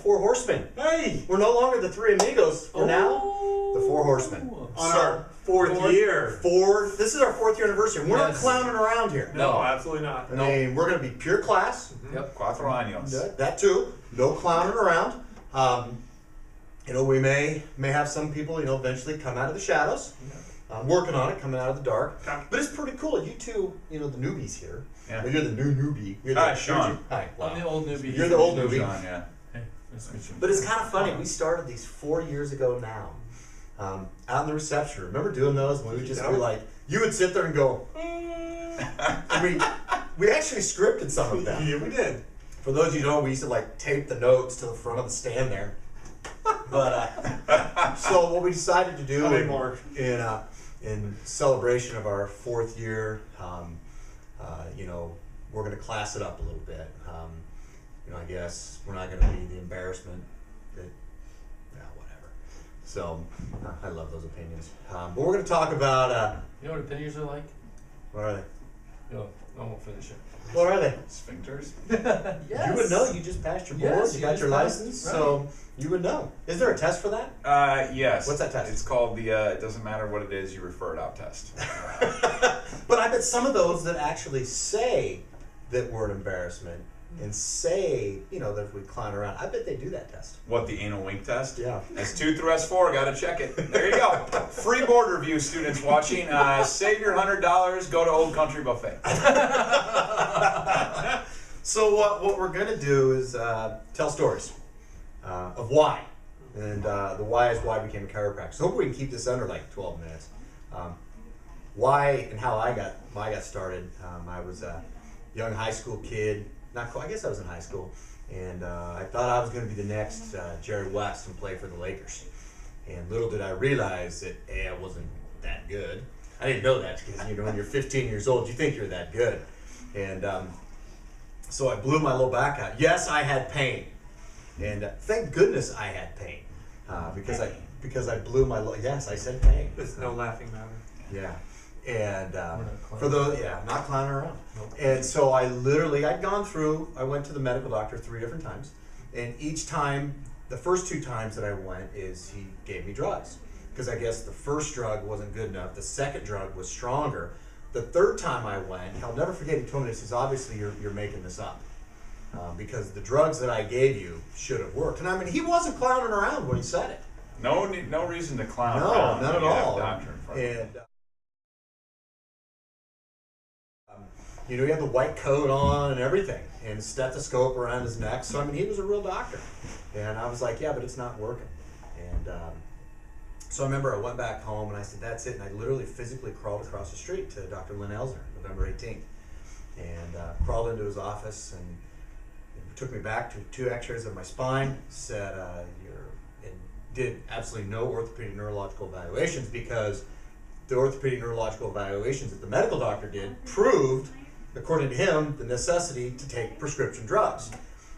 Four Horsemen. Hey! We're no longer the Three Amigos. We're now the Four Horsemen. On our fourth year. This is our 4th year anniversary. We're not clowning around here. No, absolutely not. I mean, we're going to be pure class. Yep, 4 años. That too. No clowning around. We may have some people, eventually come out of the shadows. Working on it, coming out of the dark. But it's pretty cool. You two, the newbies here. Yeah. Well, you're the new newbie. Hi, Sean. Hi. Wow. I'm the old newbie. You're the old newbie. Sean, yeah. Hey, nice to meet you. But it's kind of funny. We started these 4 years ago now. Out in the reception room. Remember doing those? And we would just be like, you would sit there and go, and we actually scripted some of them. Yeah, we did. For those of you who don't know, we used to tape the notes to the front of the stand there. But so what we decided to do in celebration of our 4th year, we're going to class it up a little bit. I guess we're not going to be the embarrassment that, whatever. So I love those opinions. But we're going to talk about. You know what opinions are like? What are they? No, I won't finish it. What are they? Sphincters? Yes. You would know. You just passed your board. Yes, you you got just your passed, license, right. so you would know. Is there a test for that? Yes. What's that test? It's called the it doesn't matter what it is, you refer it out test. But I bet some of those that actually say that we're an embarrassment and say, that if we clown around, I bet they do that test. What, the anal wink test? Yeah. S2 through S4, gotta check it. There you go. Free board review, students watching. Save your $100, go to Old Country Buffet. So what we're going to do is tell stories of why. And the why is why I became a chiropractor. So hopefully we can keep this under 12 minutes. Why and how I got started. I was a young high school kid. I guess I was in high school. And I thought I was going to be the next Jerry West and play for the Lakers. And little did I realize that I wasn't that good. I didn't know that because, when you're 15 years old, you think you're that good. And so I blew my low back out. Yes, I had pain. And thank goodness I had pain. Because I blew my low. Yes, I said pain. It's no laughing matter. Yeah. And for those, not clowning around. Nope. And so I went to the medical doctor 3 different times. And each time, the first 2 times that I went is he gave me drugs. Because I guess the first drug wasn't good enough. The second drug was stronger. The 3rd time I went, I'll never forget, he told me, he says, obviously you're making this up. Because the drugs that I gave you should have worked. And I mean, he wasn't clowning around when he said it. No reason to clown No, around. none at when you have all. a doctor in front of you. And you had the white coat on and everything, and stethoscope around his neck. So I mean, he was a real doctor. And I was like, yeah, but it's not working. And so I remember I went back home and I said, that's it. And I literally physically crawled across the street to Dr. Lynn Elsner, November 18th, and crawled into his office and took me back to 2 X-rays of my spine. Said and did absolutely no orthopedic neurological evaluations because the orthopedic neurological evaluations that the medical doctor did proved, according to him, the necessity to take prescription drugs,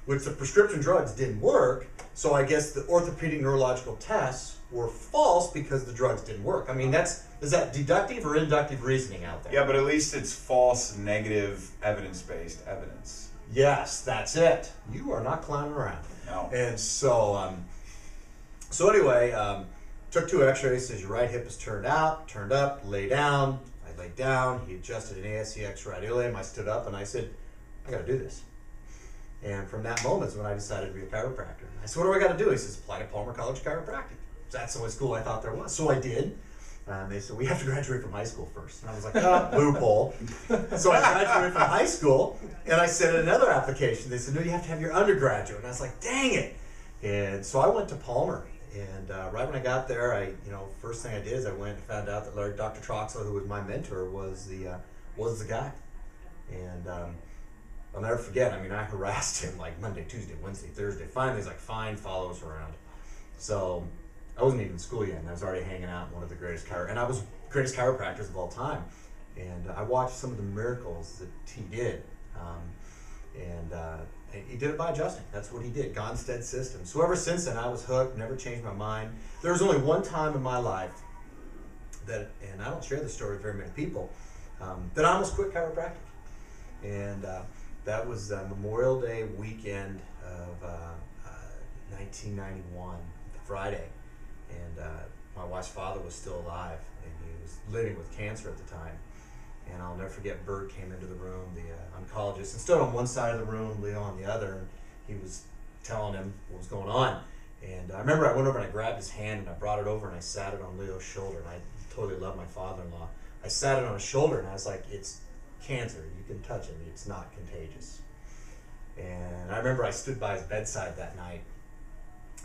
which the prescription drugs didn't work. So I guess the orthopedic neurological tests were false because the drugs didn't work. I mean, is that deductive or inductive reasoning out there? Yeah, but at least it's false, negative, evidence-based evidence. Yes, that's it. You are not clowning around. No. And so, anyway, took 2 X-rays. Says your right hip is turned up, lay down. I laid down. He adjusted an ASCX right ilium. I stood up and I said, I got to do this. And from that moment is when I decided to be a chiropractor. I said, what do I got to do? He says, apply to Palmer College Chiropractic. That's the only school I thought there was. So I did. They said, we have to graduate from high school first. And I was like, loophole. So I graduated from high school, and I sent in another application. They said, no, you have to have your undergraduate. And I was like, dang it. And so I went to Palmer. And right when I got there, first thing I did is I went and found out that Dr. Troxel, who was my mentor, was the guy. And I'll never forget, I harassed him like Monday, Tuesday, Wednesday, Thursday. Finally, he's like, fine, follow us around. So I wasn't even in school yet, and I was already hanging out in one of the greatest chiropractors of all time. And I watched some of the miracles that he did. And he did it by adjusting. That's what he did, Gonstead system. So ever since then, I was hooked, never changed my mind. There was only one time in my life that, and I don't share this story with very many people, that I almost quit chiropractic. And that was Memorial Day weekend of 1991, Friday, and my wife's father was still alive, and he was living with cancer at the time. And I'll never forget, Bert came into the room, the oncologist, and stood on one side of the room, Leo on the other, and he was telling him what was going on. And I remember I went over and I grabbed his hand and I brought it over and I sat it on Leo's shoulder, and I totally love my father-in-law. I sat it on his shoulder and I was like, it's cancer, you can touch it, it's not contagious. And I remember I stood by his bedside that night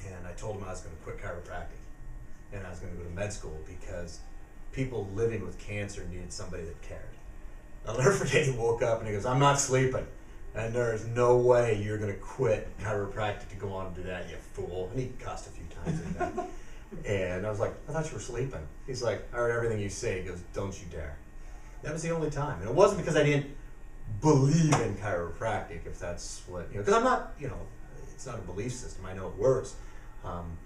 and I told him I was going to quit chiropractic and I was going to go to med school because people living with cancer needed somebody that cared. I'll never forget, he woke up and he goes, I'm not sleeping, and there's no way you're going to quit chiropractic to go on and do that, you fool. And he cussed a few times in that. And I was like, I thought you were sleeping. He's like, I heard everything you say. He goes, don't you dare. That was the only time. And it wasn't because I didn't believe in chiropractic, if that's what, because I'm not, it's not a belief system. I know it works. And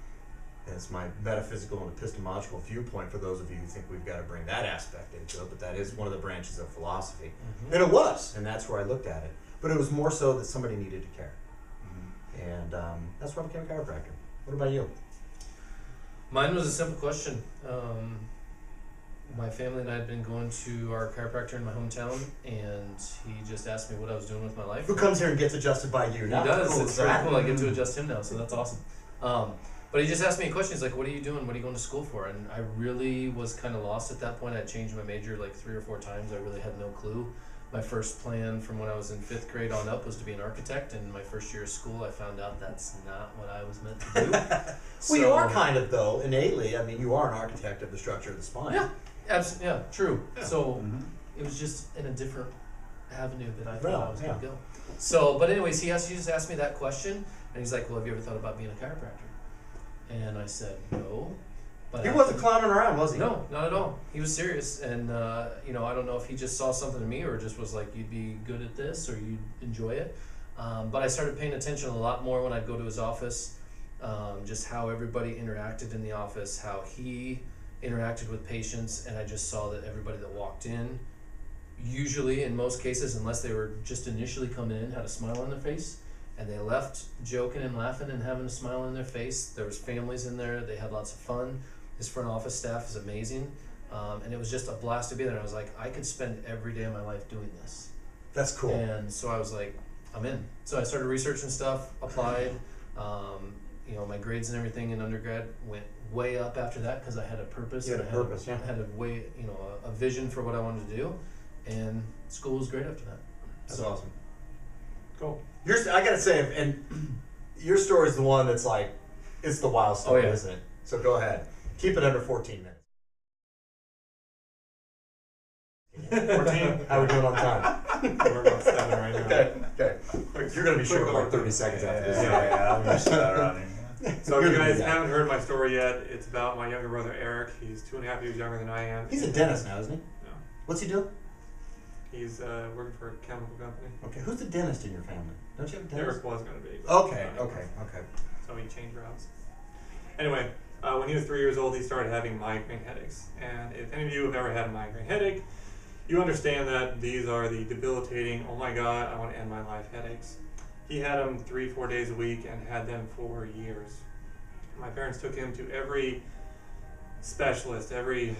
it's my metaphysical and epistemological viewpoint for those of you who think we've got to bring that aspect into it, but that is one of the branches of philosophy. Mm-hmm. And it was, and that's where I looked at it. But it was more so that somebody needed to care. Mm-hmm. And that's why I became a chiropractor. What about you? Mine was a simple question. My family and I had been going to our chiropractor in my hometown, and he just asked me what I was doing with my life. Who comes here and gets adjusted by you? He does. Cool. It's very cool. I get to adjust him now, so that's awesome. But he just asked me a question. He's like, what are you doing? What are you going to school for? And I really was kind of lost at that point. I changed my major like 3 or 4 times. I really had no clue. My first plan from when I was in 5th grade on up was to be an architect. And my first year of school, I found out that's not what I was meant to do. Well, you are kind of, though, innately. I mean, you are an architect of the structure of the spine. Yeah, absolutely. Yeah, true. Yeah. So it was just in a different avenue that I thought I was going to go. So, but anyways, he just asked me that question. And he's like, well, have you ever thought about being a chiropractor? And I said, no. But he wasn't clowning around, was he? No, not at all. He was serious. And, I don't know if he just saw something in me or just was like, you'd be good at this or you'd enjoy it. But I started paying attention a lot more when I'd go to his office, just how everybody interacted in the office, how he interacted with patients. And I just saw that everybody that walked in, usually in most cases, unless they were just initially coming in, had a smile on their face. And they left joking and laughing and having a smile on their face. There was families in there. They had lots of fun. His front office staff is amazing. And it was just a blast to be there. And I was like, I could spend every day of my life doing this. That's cool. And so I was like, I'm in. So I started researching stuff, applied. My grades and everything in undergrad went way up after that because I had a purpose. You had a purpose, yeah. I had a vision for what I wanted to do. And school was great after that. That's awesome. Cool. I gotta say, and your story is the one that's like, it's the wild story, isn't it? So go ahead. Keep it under 14 minutes. 14. How are we doing on time? We're about 7 right now. Okay. You're gonna be short like 30 seconds after this. Yeah, I'm used to that around here. So if you guys haven't heard my story yet, it's about my younger brother Eric. He's 2.5 years younger than I am. He's a dentist now, isn't he? No. What's he do? He's working for a chemical company. Okay, who's the dentist in your family? Don't you have a dentist? Eric was going to be. Okay. So he changed routes. Anyway, when he was 3 years old, he started having migraine headaches. And if any of you have ever had a migraine headache, you understand that these are the debilitating, oh my God, I want to end my life headaches. He had them 3-4 days a week and had them for years. My parents took him to every specialist, every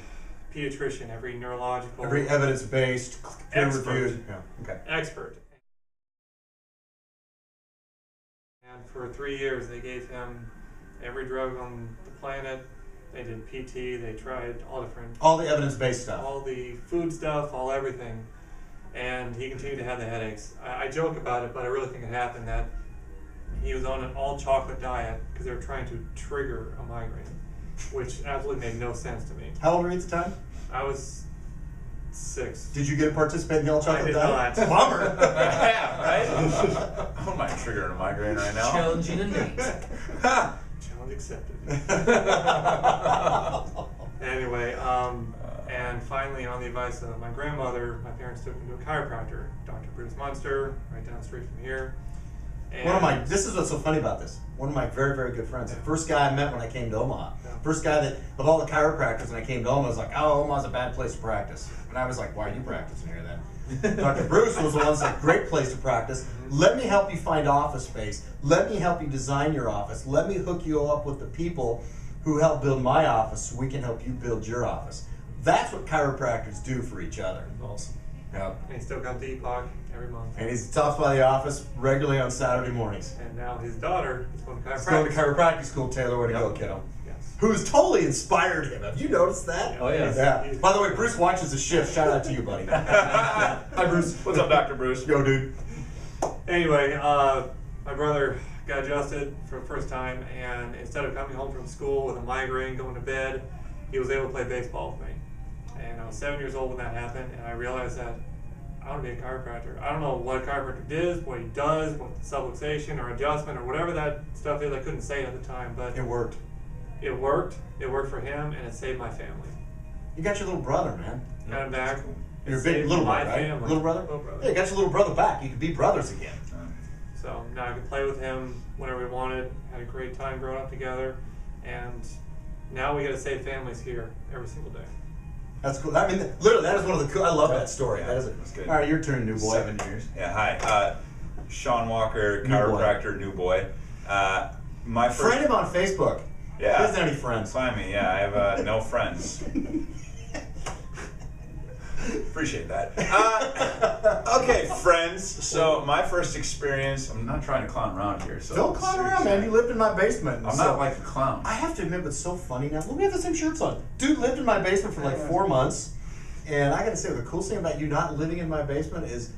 pediatrician, every neurological... Every evidence-based, peer-reviewed... Expert. And for 3 years, they gave him every drug on the planet. They did PT, they tried all different... All the evidence-based stuff. All the food stuff, all everything. And he continued to have the headaches. I joke about it, but I really think it happened that he was on an all-chocolate diet because they were trying to trigger a migraine, which absolutely made no sense to me. How old were you at the time? I was 6. Did you get to participate in the all-chocolate diet? I did not. Bummer. Yeah, right? I don't mind triggering a migraine right now. Challenging a Nate. Challenge accepted. Anyway, and finally, on the advice of my grandmother, my parents took him to a chiropractor, Dr. Bruce Munster, right down the street from here. And this is what's so funny about this. One of my very, very good friends. The first guy I met when I came to Omaha. Yeah. First guy that, of all the chiropractors when I came to Omaha, was like, oh, Omaha's a bad place to practice. And I was like, why are you practicing here then? Dr. Bruce was the one that said, great place to practice. Let me help you find office space. Let me help you design your office. Let me hook you up with the people who help build my office so we can help you build your office. That's what chiropractors do for each other. Awesome. Yep. And he still comes to EPOC every month. And he stops by the office regularly on Saturday mornings. And now his daughter is going to He's going to chiropractic. chiropractic school. Taylor, way to go, kiddo. Yes. Who's totally inspired him. Have you noticed that? Oh, yeah. Yeah. By the way, Bruce watches the shift. Shout out to you, buddy. Hi, Bruce. What's up, Dr. Bruce? Yo, dude. Anyway, my brother got adjusted for the first time, and instead of coming home from school with a migraine, going to bed, he was able to play baseball with me. And I was 7 years old when that happened, and I realized that I want to be a chiropractor. I don't know what a chiropractor is, what he does, what subluxation or adjustment or whatever that stuff is. I couldn't say it at the time, but It worked. it worked. It worked for him, and it saved my family. You got your little brother, man. Got him back. Your It big saved little my brother, right? family. Little brother? Little brother. Yeah, you got your little brother back. You can be brothers again. So now I could play with him whenever we wanted. Had a great time growing up together, and now we got to save families here every single day. That's cool. I mean, literally, that is one of the cool. I love that story. Yeah, That is that's good. All right, your turn, new boy. 7 years. Yeah, hi. Sean Walker, chiropractor, new boy. My first Friend him on Facebook. Yeah. He doesn't have any friends. Find me. Yeah, I have no friends. Appreciate that. Okay, friends. So my first experience. I'm not trying to clown around here. So Don't clown around, man. You lived in my basement. I'm not like a clown. I have to admit, what's so funny now. Look, we have the same shirts on. Dude lived in my basement for like 4 months, and I gotta say, the coolest thing about you not living in my basement is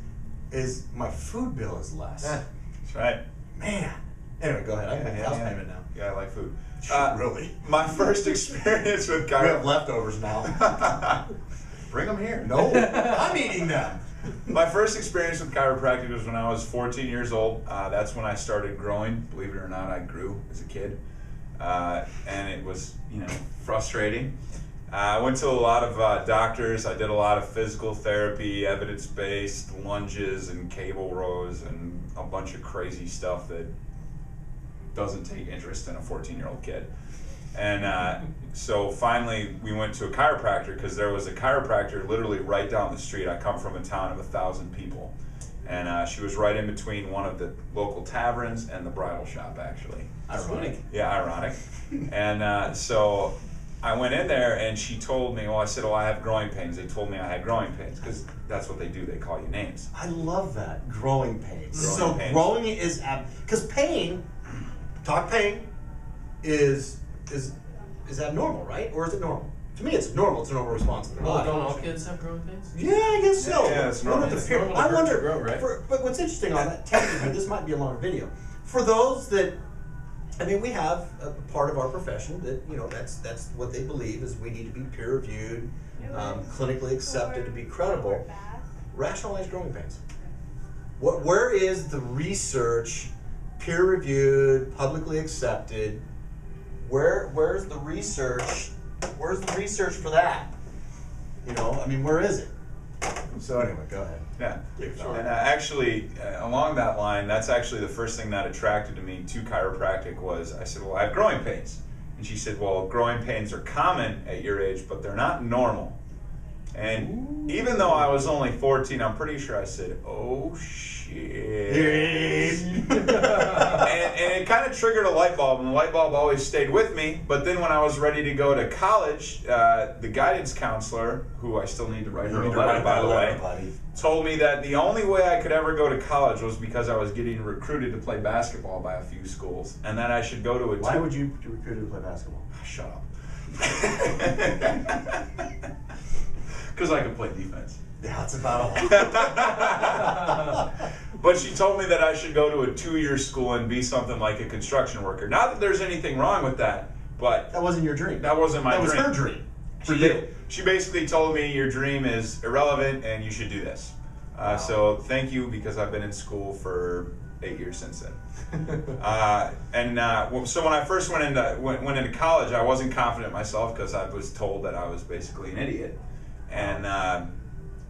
my food bill is less. Yeah, that's right. Man. Anyway, go ahead. I can make house payment now. Yeah, I like food. Really? My first experience with We have chiropractic. leftovers now. Bring them here. No, I'm eating them. My first experience with chiropractic was when I was 14 years old. That's when I started growing. Believe it or not, I grew as a kid, and it was, frustrating. I went to a lot of doctors. I did a lot of physical therapy, evidence-based lunges and cable rows, and a bunch of crazy stuff that doesn't take interest in a 14-year-old kid. And so finally we went to a chiropractor because there was a chiropractor literally right down the street. I come from a town of 1,000 people. And she was right in between one of the local taverns and the bridal shop, actually. Ironic. Yeah, ironic. And so I went in there and she told me, I said, I have growing pains. They told me I had growing pains because that's what they do. They call you names. I love that. Growing pains. Growing So pains. growing is, because pain is abnormal, right? Or is it normal? To me, it's normal. It's a normal response to the Well, body. don't all kids have growing pains? Yeah, I guess so. Yeah, it's normal. Wonder if It's the normal I for it to wonder, grow, right? but what's interesting on that, technically, this might be a longer video. For those that, we have a part of our profession that, that's what they believe is we need to be peer reviewed, clinically accepted to be credible. Rationalize growing pains. Where is the research, peer reviewed, publicly accepted? Where's the research? Where's the research for that? Where is it? So anyway, go ahead. Yeah. Keep it going. And actually, along that line, that's actually the first thing that attracted me to chiropractic was I said, I have growing pains. And she said, growing pains are common at your age, but they're not normal. And even though I was only 14, I'm pretty sure I said, oh shit. and it kind of triggered a light bulb, and the light bulb always stayed with me. But then when I was ready to go to college, the guidance counselor, who I still need to write her a letter, by the way, told me that the only way I could ever go to college was because I was getting recruited to play basketball by a few schools, and that I should go to a Why would you recruit to play basketball? Shut up. Because I can play defense. Yeah, that's about all. But she told me that I should go to a 2-year school and be something like a construction worker. Not that there's anything wrong with that, but That wasn't your dream. that wasn't my dream. That was her dream. For She you. did. She basically told me your dream is irrelevant and you should do this. So thank you, because I've been in school for 8 years since then. So when I first went into college, I wasn't confident myself because I was told that I was basically an idiot. And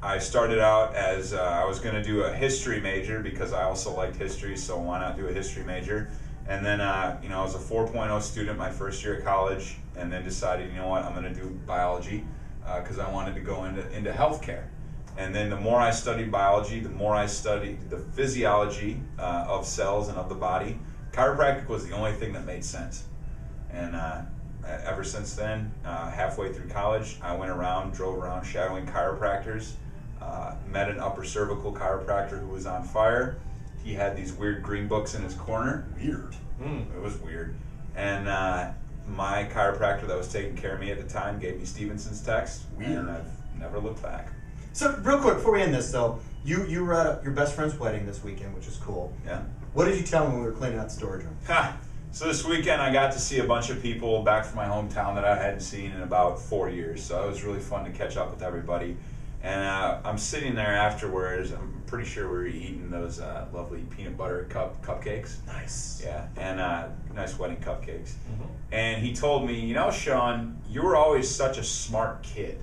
I started out as I was going to do a history major because I also liked history, so why not do a history major? And then I was a 4.0 student my first year of college, and then decided, I'm going to do biology because I wanted to go into healthcare. And then the more I studied biology, the more I studied the physiology of cells and of the body. Chiropractic was the only thing that made sense. And ever since then, halfway through college, I drove around shadowing chiropractors, met an upper cervical chiropractor who was on fire. He had these weird green books in his corner. Weird. It was weird. And my chiropractor that was taking care of me at the time gave me Stevenson's text. Weird. And I've never looked back. So real quick, before we end this though, you were at your best friend's wedding this weekend, which is cool. Yeah. What did you tell him when we were cleaning out the storage room? So this weekend I got to see a bunch of people back from my hometown that I hadn't seen in about 4 years. So it was really fun to catch up with everybody. And I'm sitting there afterwards. I'm pretty sure we were eating those lovely peanut butter cupcakes. Nice. Yeah, and nice wedding cupcakes. And he told me, you know, Sean, you were always such a smart kid.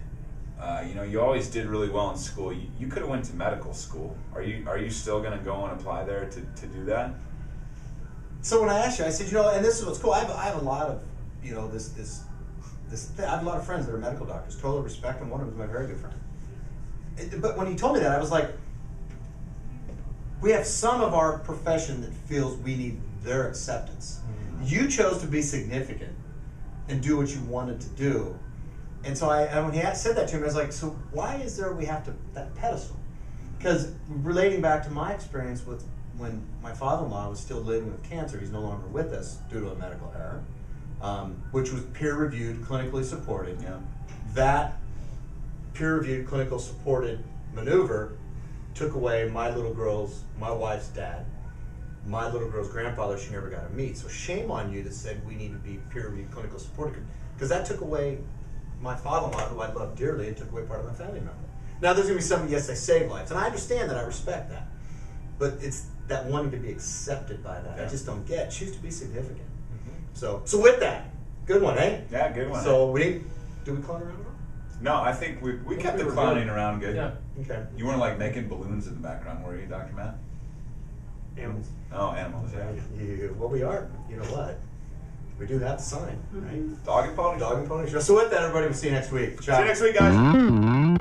You know, you always did really well in school. You could have went to medical school. Are you still going to go and apply there to do that? So when I asked you, I said, you know, and this is what's cool. I have a lot of, you know, I have a lot of friends that are medical doctors. Totally respect them. One of them is my very good friend. But when he told me that, I was like, we have some of our profession that feels we need their acceptance. You chose to be significant and do what you wanted to do. And so when he said that to me, I was like, so why is there we have that pedestal? Because relating back to my experience with when my father-in-law was still living with cancer, he's no longer with us due to a medical error, which was peer-reviewed, clinically supported. Yeah. That peer-reviewed, clinical supported maneuver took away my wife's dad, my little girl's grandfather she never got to meet. So shame on you that said we need to be peer-reviewed, clinical supported, because that took away my father-in-law, who I love dearly, and took away part of my family member. Now there's going to be some, yes, they save lives, and I understand that, I respect that, but it's that wanting to be accepted by that. Yeah. I just don't get. Choose to be significant. So with that, good one, eh? Yeah, good one. So do we clown around at all? No, I think we kept the clowning around good. Yeah. Okay. You weren't like making balloons in the background, were you, Dr. Matt? Animals. Oh, animals, yeah. Well, we are. You know what? We do have the sign, right? Dog and pony. Dog and pony show. So with that, everybody, we'll see you next week. Ciao. See you next week, guys.